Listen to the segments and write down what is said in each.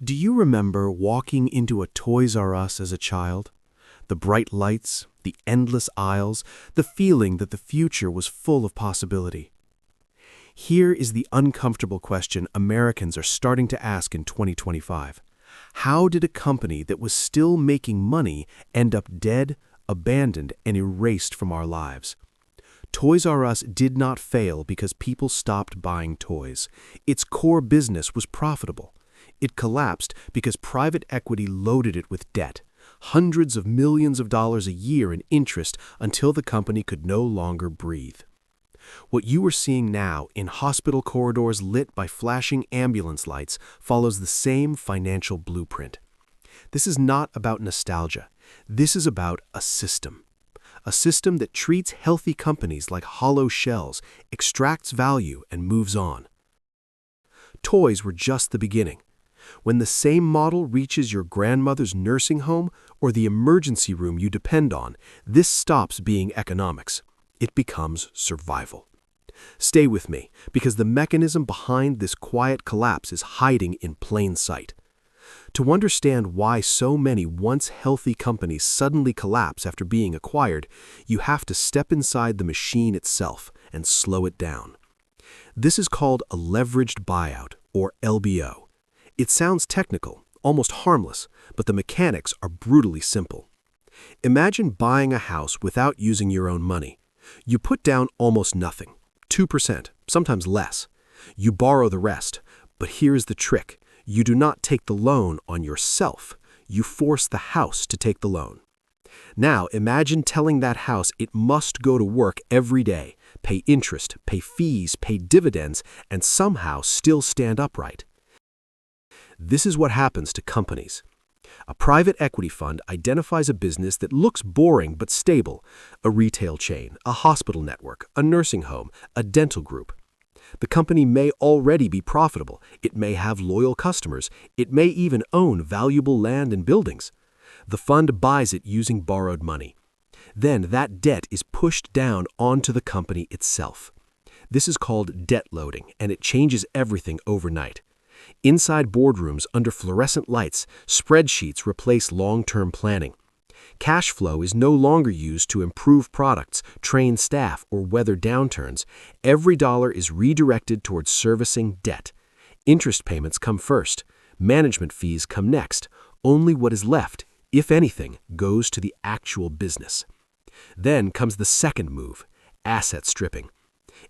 Do you remember walking into a Toys R Us as a child? The bright lights, the endless aisles, the feeling that the future was full of possibility. Here is the uncomfortable question Americans are starting to ask in 2025. How did a company that was still making money end up dead, abandoned, and erased from our lives? Toys R Us did not fail because people stopped buying toys. Its core business was profitable. It collapsed because private equity loaded it with debt, hundreds of millions of dollars a year in interest until the company could no longer breathe. What you are seeing now in hospital corridors lit by flashing ambulance lights follows the same financial blueprint. This is not about nostalgia. This is about a system. A system that treats healthy companies like hollow shells, extracts value, and moves on. Toys were just the beginning. When the same model reaches your grandmother's nursing home or the emergency room you depend on, this stops being economics. It becomes survival. Stay with me, because the mechanism behind this quiet collapse is hiding in plain sight. To understand why so many once healthy companies suddenly collapse after being acquired, you have to step inside the machine itself and slow it down. This is called a leveraged buyout, or LBO. It sounds technical, almost harmless, but the mechanics are brutally simple. Imagine buying a house without using your own money. You put down almost nothing, 2%, sometimes less. You borrow the rest, but here's the trick. You do not take the loan on yourself. You force the house to take the loan. Now imagine telling that house it must go to work every day, pay interest, pay fees, pay dividends, and somehow still stand upright. This is what happens to companies. A private equity fund identifies a business that looks boring but stable, a retail chain, a hospital network, a nursing home, a dental group. The company may already be profitable, it may have loyal customers, it may even own valuable land and buildings. The fund buys it using borrowed money. Then that debt is pushed down onto the company itself. This is called debt loading, and it changes everything overnight. Inside boardrooms under fluorescent lights, spreadsheets replace long-term planning. Cash flow is no longer used to improve products, train staff, or weather downturns. Every dollar is redirected towards servicing debt. Interest payments come first. Management fees come next. Only what is left, if anything, goes to the actual business. Then comes the second move, asset stripping.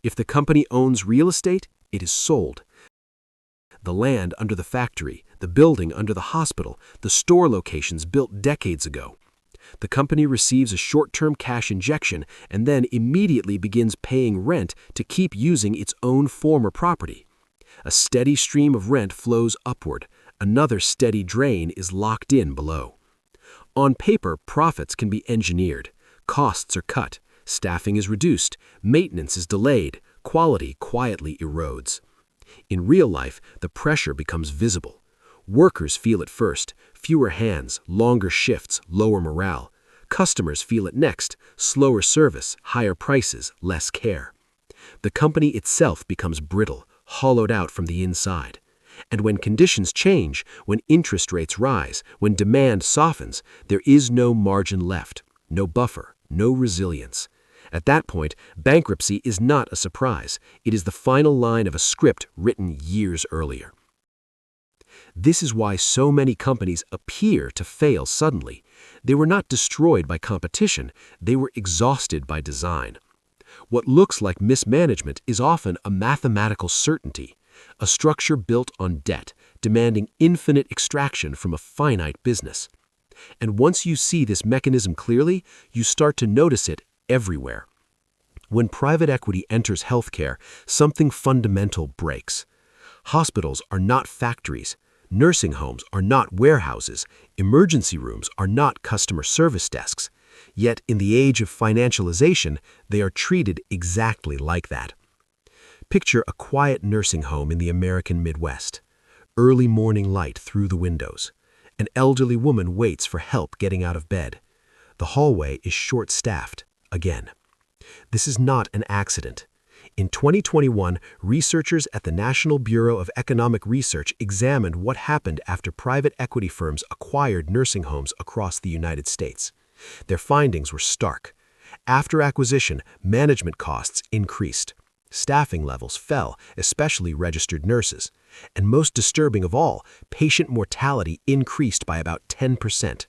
If the company owns real estate, it is sold. The land under the factory, the building under the hospital, the store locations built decades ago. The company receives a short-term cash injection and then immediately begins paying rent to keep using its own former property. A steady stream of rent flows upward. Another steady drain is locked in below. On paper, profits can be engineered. Costs are cut. Staffing is reduced. Maintenance is delayed. Quality quietly erodes. In real life, the pressure becomes visible. Workers feel it first, fewer hands, longer shifts, lower morale. Customers feel it next, slower service, higher prices, less care. The company itself becomes brittle, hollowed out from the inside. And when conditions change, when interest rates rise, when demand softens, there is no margin left, no buffer, no resilience. At that point, bankruptcy is not a surprise. It is the final line of a script written years earlier. This is why so many companies appear to fail suddenly. They were not destroyed by competition, they were exhausted by design. What looks like mismanagement is often a mathematical certainty, a structure built on debt, demanding infinite extraction from a finite business. And once you see this mechanism clearly, you start to notice it everywhere. When private equity enters healthcare, something fundamental breaks. Hospitals are not factories. Nursing homes are not warehouses. Emergency rooms are not customer service desks. Yet, in the age of financialization, they are treated exactly like that. Picture a quiet nursing home in the American Midwest. Early morning light through the windows. An elderly woman waits for help getting out of bed. The hallway is short-staffed, again. This is not an accident. In 2021, researchers at the National Bureau of Economic Research examined what happened after private equity firms acquired nursing homes across the United States. Their findings were stark. After acquisition, management costs increased. Staffing levels fell, especially registered nurses. And most disturbing of all, patient mortality increased by about 10%.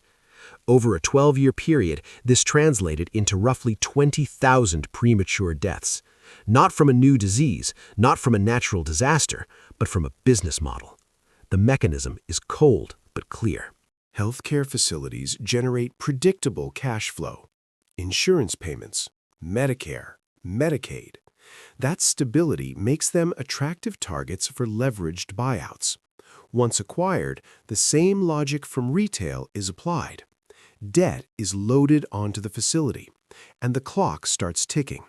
Over a 12-year period, this translated into roughly 20,000 premature deaths. Not from a new disease, not from a natural disaster, but from a business model. The mechanism is cold but clear. Healthcare facilities generate predictable cash flow. Insurance payments, Medicare, Medicaid. That stability makes them attractive targets for leveraged buyouts. Once acquired, the same logic from retail is applied. Debt is loaded onto the facility, and the clock starts ticking.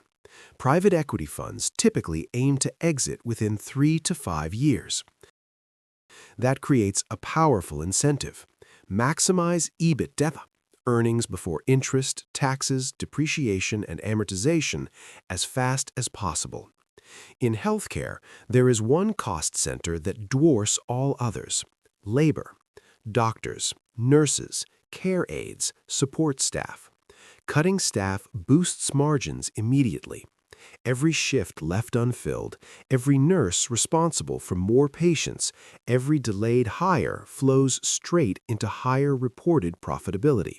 Private equity funds typically aim to exit within 3 to 5 years. That creates a powerful incentive. Maximize EBITDA, earnings before interest, taxes, depreciation, and amortization, as fast as possible. In healthcare, there is one cost center that dwarfs all others: labor. Doctors, nurses, care aides, support staff. Cutting staff boosts margins immediately. Every shift left unfilled, every nurse responsible for more patients, every delayed hire flows straight into higher reported profitability.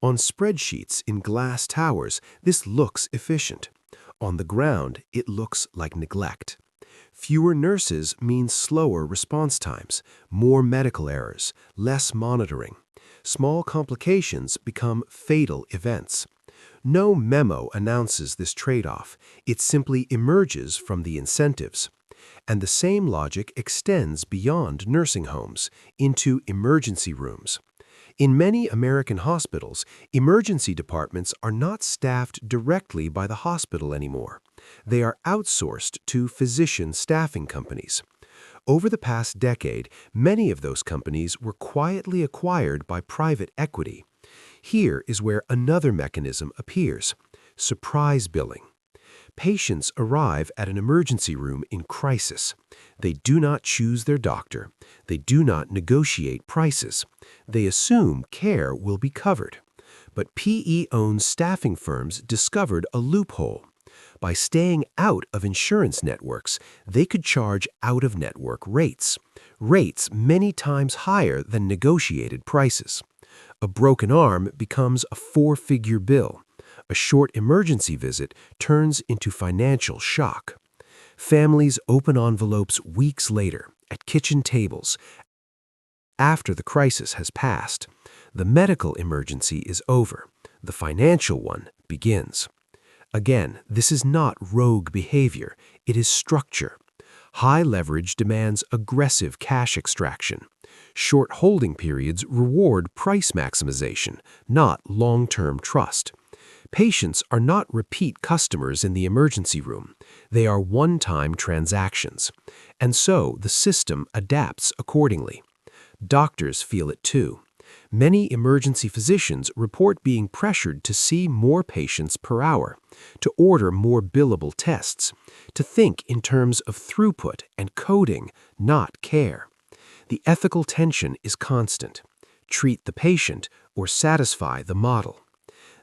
On spreadsheets in glass towers, this looks efficient. On the ground, it looks like neglect. Fewer nurses means slower response times, more medical errors, less monitoring. Small complications become fatal events. No memo announces this trade-off. It simply emerges from the incentives. And the same logic extends beyond nursing homes into emergency rooms. In many American hospitals, emergency departments are not staffed directly by the hospital anymore. They are outsourced to physician staffing companies. Over the past decade, many of those companies were quietly acquired by private equity. Here is where another mechanism appears: surprise billing. Patients arrive at an emergency room in crisis. They do not choose their doctor. They do not negotiate prices. They assume care will be covered. But PE-owned staffing firms discovered a loophole. By staying out of insurance networks, they could charge out-of-network rates many times higher than negotiated prices. A broken arm becomes a 4-figure bill. A short emergency visit turns into financial shock. Families open envelopes weeks later, at kitchen tables, after the crisis has passed. The medical emergency is over. The financial one begins. Again, this is not rogue behavior. It is structure. High leverage demands aggressive cash extraction. Short holding periods reward price maximization, not long-term trust. Patients are not repeat customers in the emergency room. They are one-time transactions. And so the system adapts accordingly. Doctors feel it too. Many emergency physicians report being pressured to see more patients per hour, to order more billable tests, to think in terms of throughput and coding, not care. The ethical tension is constant. Treat the patient or satisfy the model.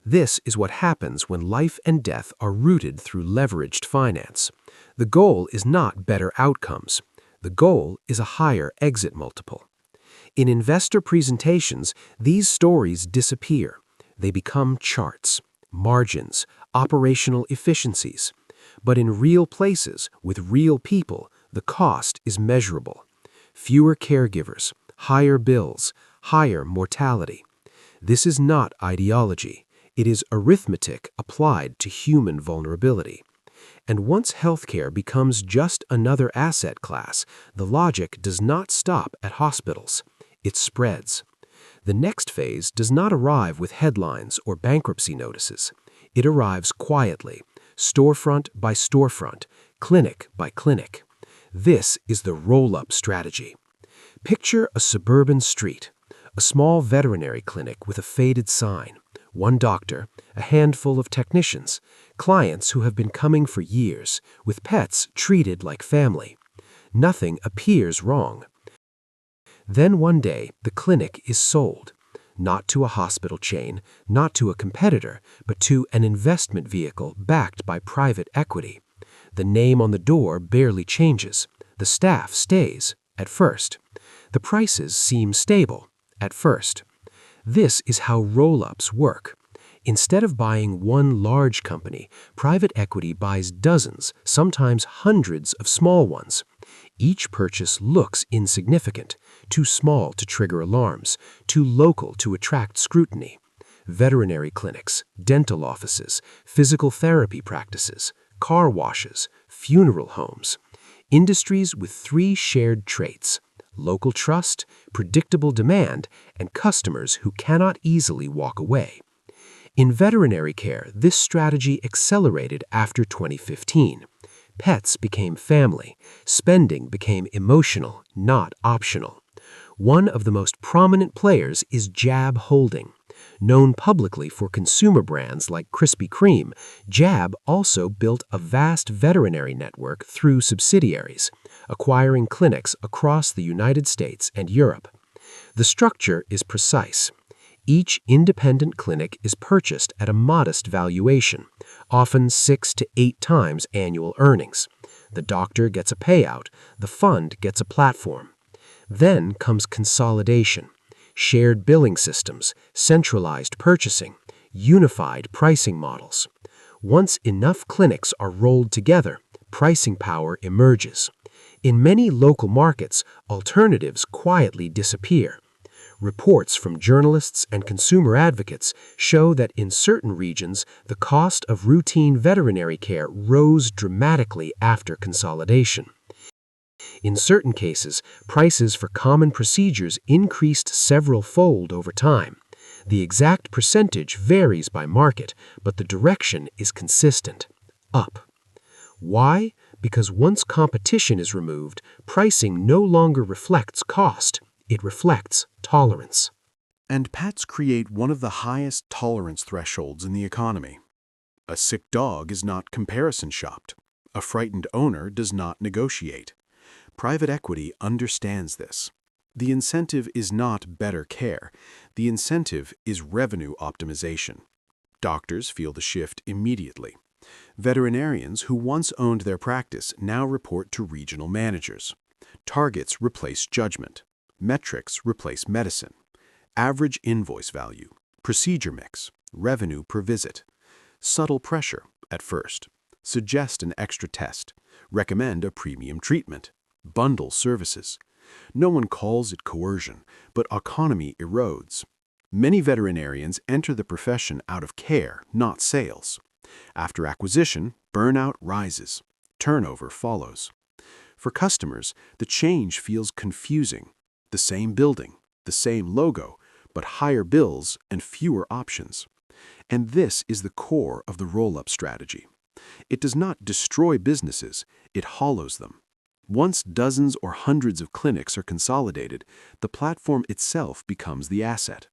This is what happens when life and death are rooted through leveraged finance. The goal is not better outcomes. The goal is a higher exit multiple. In investor presentations, these stories disappear. They become charts, margins, operational efficiencies. But in real places, with real people, the cost is measurable. Fewer caregivers, higher bills, higher mortality. This is not ideology. It is arithmetic applied to human vulnerability. And once healthcare becomes just another asset class, the logic does not stop at hospitals. It spreads. The next phase does not arrive with headlines or bankruptcy notices. It arrives quietly, storefront by storefront, clinic by clinic. This is the roll-up strategy. Picture a suburban street, a small veterinary clinic with a faded sign, one doctor, a handful of technicians, Clients who have been coming for years, with pets treated like family. Nothing appears wrong. Then one day, the clinic is sold. Not to a hospital chain, not to a competitor, but to an investment vehicle backed by private equity. The name on the door barely changes. The staff stays, at first. The prices seem stable, at first. This is how roll-ups work. Instead of buying one large company, private equity buys dozens, sometimes hundreds of small ones. Each purchase looks insignificant, too small to trigger alarms, too local to attract scrutiny. Veterinary clinics, dental offices, physical therapy practices, car washes, funeral homes. Industries with three shared traits: local trust, predictable demand, and customers who cannot easily walk away. In veterinary care, this strategy accelerated after 2015. Pets became family. Spending became emotional, not optional. One of the most prominent players is Jab Holding. Known publicly for consumer brands like Krispy Kreme, Jab also built a vast veterinary network through subsidiaries, acquiring clinics across the United States and Europe. The structure is precise. Each independent clinic is purchased at a modest valuation, often 6 to 8 times annual earnings. The doctor gets a payout, the fund gets a platform. Then comes consolidation. Shared billing systems, centralized purchasing, unified pricing models. Once enough clinics are rolled together, pricing power emerges. In many local markets, alternatives quietly disappear. Reports from journalists and consumer advocates show that in certain regions, the cost of routine veterinary care rose dramatically after consolidation. In certain cases, prices for common procedures increased several-fold over time. The exact percentage varies by market, but the direction is consistent: up. Why? Because once competition is removed, pricing no longer reflects cost. It reflects tolerance. And pets create one of the highest tolerance thresholds in the economy. A sick dog is not comparison shopped. A frightened owner does not negotiate. Private equity understands this. The incentive is not better care. The incentive is revenue optimization. Doctors feel the shift immediately. Veterinarians who once owned their practice now report to regional managers. Targets replace judgment. Metrics replace medicine. Average invoice value, procedure mix, revenue per visit. Subtle pressure, at first. Suggest an extra test. Recommend a premium treatment. Bundle services. No one calls it coercion, but autonomy erodes. Many veterinarians enter the profession out of care, not sales. After acquisition, burnout rises. Turnover follows. For customers, the change feels confusing. The same building, the same logo, but higher bills and fewer options. And this is the core of the roll-up strategy. It does not destroy businesses, it hollows them. Once dozens or hundreds of clinics are consolidated, the platform itself becomes the asset.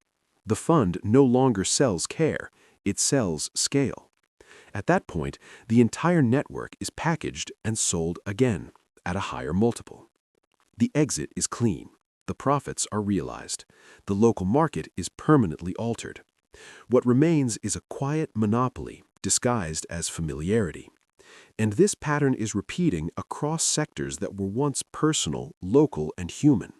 The fund no longer sells care, it sells scale. At that point, the entire network is packaged and sold again, at a higher multiple. The exit is clean. The profits are realized. The local market is permanently altered. What remains is a quiet monopoly disguised as familiarity. And this pattern is repeating across sectors that were once personal, local, and human.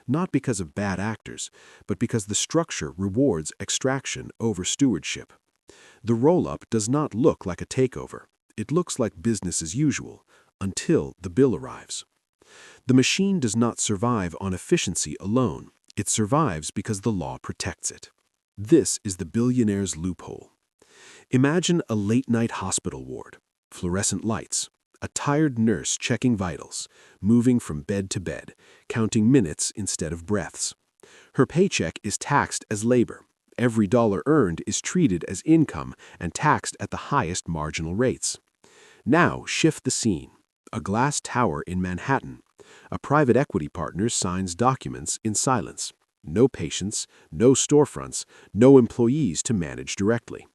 Not because of bad actors, but because the structure rewards extraction over stewardship. The roll-up does not look like a takeover. It looks like business as usual, until the bill arrives. The machine does not survive on efficiency alone. It survives because the law protects it. This is the billionaire's loophole. Imagine a late-night hospital ward, fluorescent lights, a tired nurse checking vitals, moving from bed to bed, counting minutes instead of breaths. Her paycheck is taxed as labor. Every dollar earned is treated as income and taxed at the highest marginal rates. Now shift the scene. A glass tower in Manhattan. A private equity partner signs documents in silence. No patients, no storefronts, no employees to manage directly.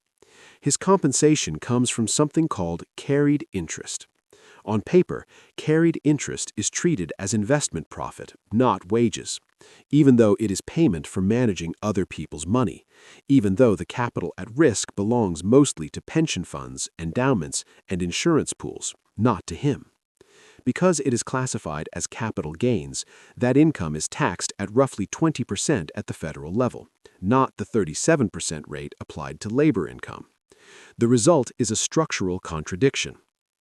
His compensation comes from something called carried interest. On paper, carried interest is treated as investment profit, not wages, even though it is payment for managing other people's money, even though the capital at risk belongs mostly to pension funds, endowments, and insurance pools, not to him. Because it is classified as capital gains, that income is taxed at roughly 20% at the federal level, not the 37% rate applied to labor income. The result is a structural contradiction.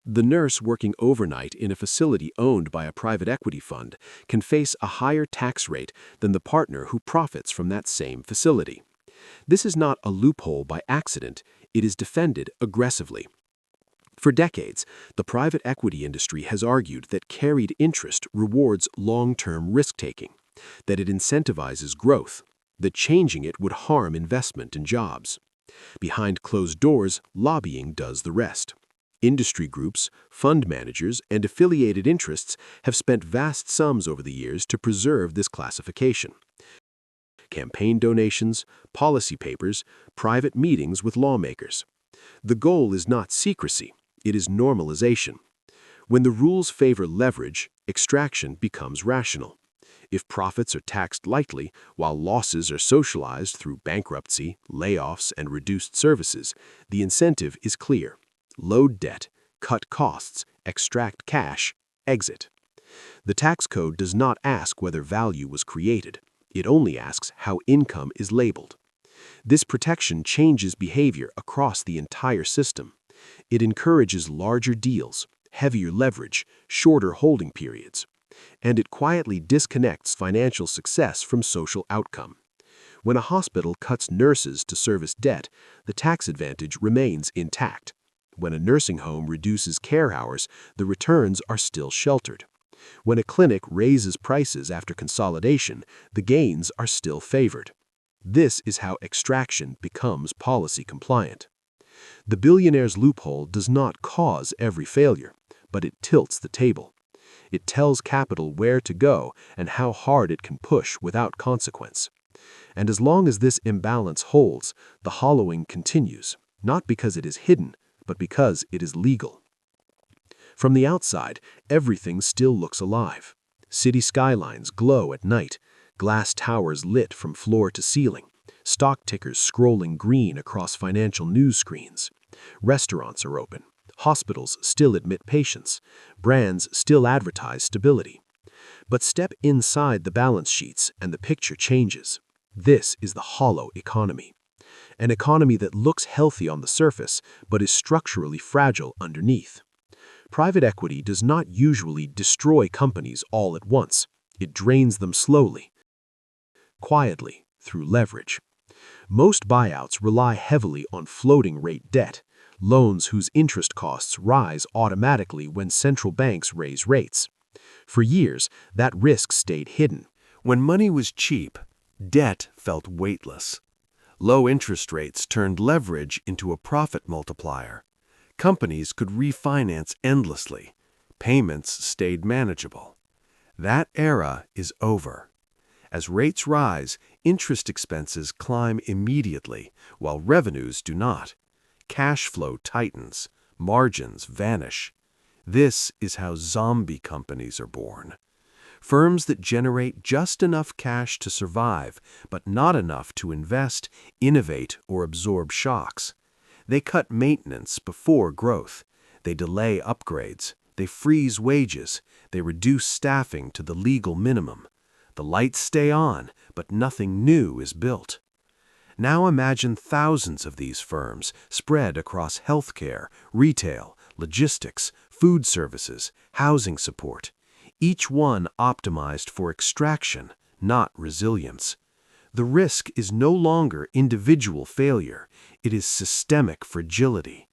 The nurse working overnight in a facility owned by a private equity fund can face a higher tax rate than the partner who profits from that same facility. This is not a loophole by accident, it is defended aggressively. For decades, the private equity industry has argued that carried interest rewards long-term risk-taking, that it incentivizes growth, that changing it would harm investment and jobs. Behind closed doors, lobbying does the rest. Industry groups, fund managers, and affiliated interests have spent vast sums over the years to preserve this classification. Campaign donations, policy papers, private meetings with lawmakers. The goal is not secrecy, it is normalization. When the rules favor leverage, extraction becomes rational. If profits are taxed lightly, while losses are socialized through bankruptcy, layoffs, and reduced services, the incentive is clear. Load debt, cut costs, extract cash, exit. The tax code does not ask whether value was created. It only asks how income is labeled. This protection changes behavior across the entire system. It encourages larger deals, heavier leverage, shorter holding periods. And it quietly disconnects financial success from social outcome. When a hospital cuts nurses to service debt, the tax advantage remains intact. When a nursing home reduces care hours, the returns are still sheltered. When a clinic raises prices after consolidation, the gains are still favored. This is how extraction becomes policy compliant. The billionaire's loophole does not cause every failure, but it tilts the table. It tells capital where to go and how hard it can push without consequence. And as long as this imbalance holds, the hollowing continues, not because it is hidden, but because it is legal. From the outside, everything still looks alive. City skylines glow at night, glass towers lit from floor to ceiling, stock tickers scrolling green across financial news screens. Restaurants are open, hospitals still admit patients, brands still advertise stability. But step inside the balance sheets and the picture changes. This is the hollow economy. An economy that looks healthy on the surface, but is structurally fragile underneath. Private equity does not usually destroy companies all at once. It drains them slowly, quietly, through leverage. Most buyouts rely heavily on floating rate debt, loans whose interest costs rise automatically when central banks raise rates. For years, that risk stayed hidden. When money was cheap, debt felt weightless. Low interest rates turned leverage into a profit multiplier. Companies could refinance endlessly. Payments stayed manageable. That era is over. As rates rise, interest expenses climb immediately, while revenues do not. Cash flow tightens, margins vanish. This is how zombie companies are born. Firms that generate just enough cash to survive, but not enough to invest, innovate, or absorb shocks. They cut maintenance before growth. They delay upgrades. They freeze wages. They reduce staffing to the legal minimum. The lights stay on, but nothing new is built. Now imagine thousands of these firms spread across healthcare, retail, logistics, food services, housing support. Each one optimized for extraction, not resilience. The risk is no longer individual failure, it is systemic fragility.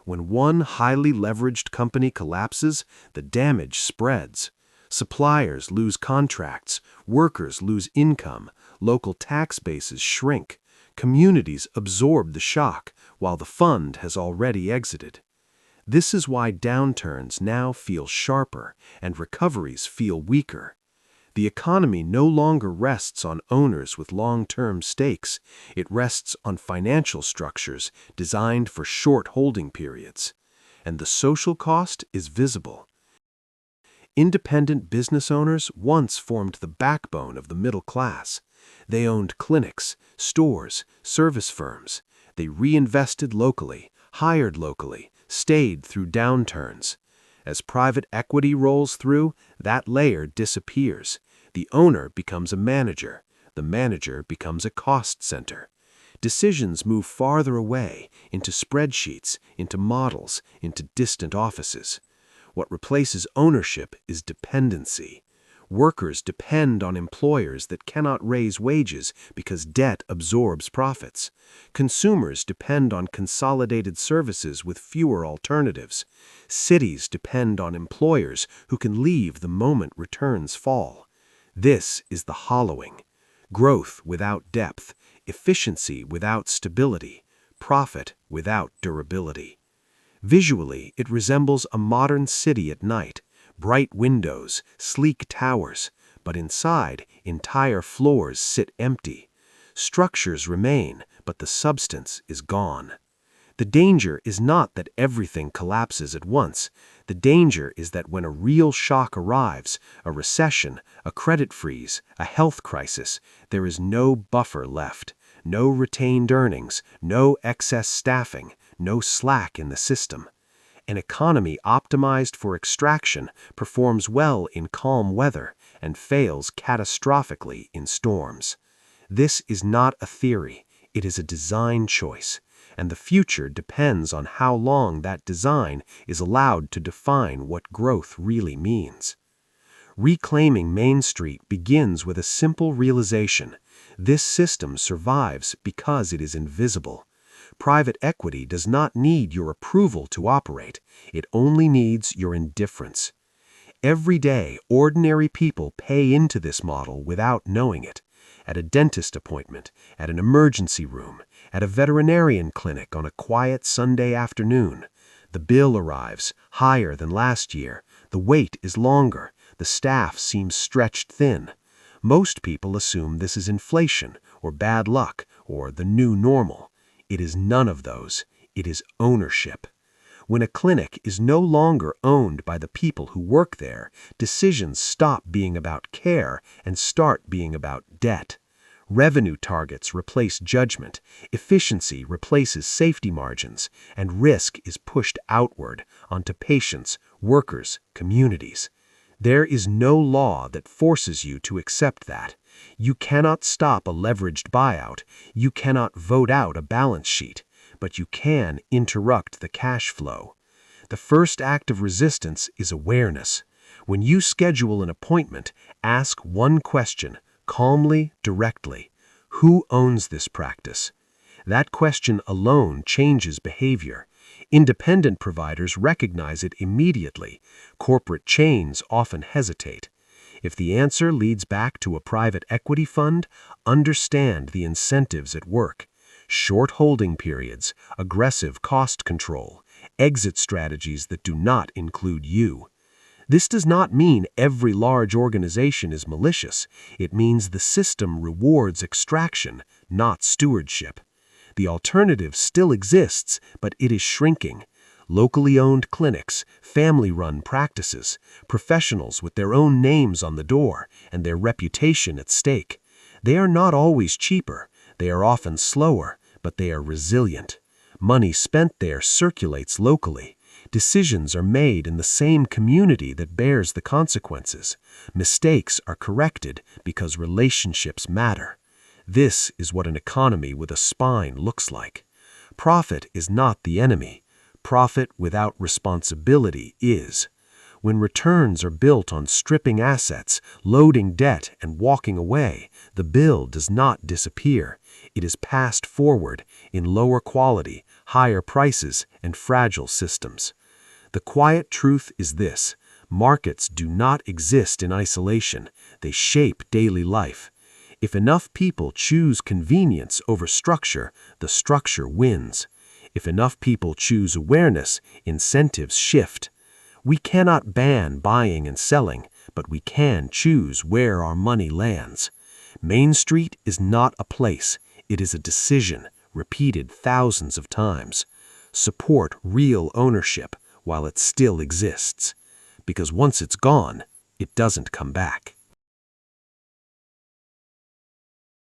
When one highly leveraged company collapses, the damage spreads. Suppliers lose contracts, workers lose income, local tax bases shrink, communities absorb the shock while the fund has already exited. This is why downturns now feel sharper and recoveries feel weaker. The economy no longer rests on owners with long-term stakes. It rests on financial structures designed for short holding periods. And the social cost is visible. Independent business owners once formed the backbone of the middle class. They owned clinics, stores, service firms. They reinvested locally, hired locally, stayed through downturns. As private equity rolls through, that layer disappears. The owner becomes a manager. The manager becomes a cost center. Decisions move farther away, into spreadsheets, into models, into distant offices. What replaces ownership is dependency. Workers depend on employers that cannot raise wages because debt absorbs profits. Consumers depend on consolidated services with fewer alternatives. Cities depend on employers who can leave the moment returns fall. This is the hollowing. Growth without depth, efficiency without stability, profit without durability. Visually, it resembles a modern city at night. Bright windows, sleek towers, but inside, entire floors sit empty. Structures remain, but the substance is gone. The danger is not that everything collapses at once. The danger is that when a real shock arrives, a recession, a credit freeze, a health crisis, there is no buffer left, no retained earnings, no excess staffing, no slack in the system. An economy optimized for extraction performs well in calm weather and fails catastrophically in storms. This is not a theory, it is a design choice, and the future depends on how long that design is allowed to define what growth really means. Reclaiming Main Street begins with a simple realization: this system survives because it is invisible. Private equity does not need your approval to operate, it only needs your indifference. Every day, ordinary people pay into this model without knowing it. At a dentist appointment, at an emergency room, at a veterinarian clinic on a quiet Sunday afternoon. The bill arrives, higher than last year. The wait is longer. The staff seems stretched thin. Most people assume this is inflation, or bad luck, or the new normal. It is none of those. It is ownership. When a clinic is no longer owned by the people who work there, decisions stop being about care and start being about debt. Revenue targets replace judgment, efficiency replaces safety margins, and risk is pushed outward onto patients, workers, communities. There is no law that forces you to accept that. You cannot stop a leveraged buyout. You cannot vote out a balance sheet, but you can interrupt the cash flow. The first act of resistance is awareness. When you schedule an appointment, ask one question, calmly, directly. Who owns this practice? That question alone changes behavior. Independent providers recognize it immediately. Corporate chains often hesitate. If the answer leads back to a private equity fund, understand the incentives at work. Short holding periods, aggressive cost control, exit strategies that do not include you. This does not mean every large organization is malicious. It means the system rewards extraction, not stewardship. The alternative still exists, but it is shrinking. Locally owned clinics, family-run practices, professionals with their own names on the door and their reputation at stake. They are not always cheaper. They are often slower, but they are resilient. Money spent there circulates locally. Decisions are made in the same community that bears the consequences. Mistakes are corrected because relationships matter. This is what an economy with a spine looks like. Profit is not the enemy. Profit without responsibility is. When returns are built on stripping assets, loading debt, and walking away, the bill does not disappear. It is passed forward in lower quality, higher prices, and fragile systems. The quiet truth is this: markets do not exist in isolation. They shape daily life. If enough people choose convenience over structure, the structure wins. If enough people choose awareness, incentives shift. We cannot ban buying and selling, but we can choose where our money lands. Main Street is not a place, it is a decision, repeated thousands of times. Support real ownership while it still exists, because once it's gone, it doesn't come back.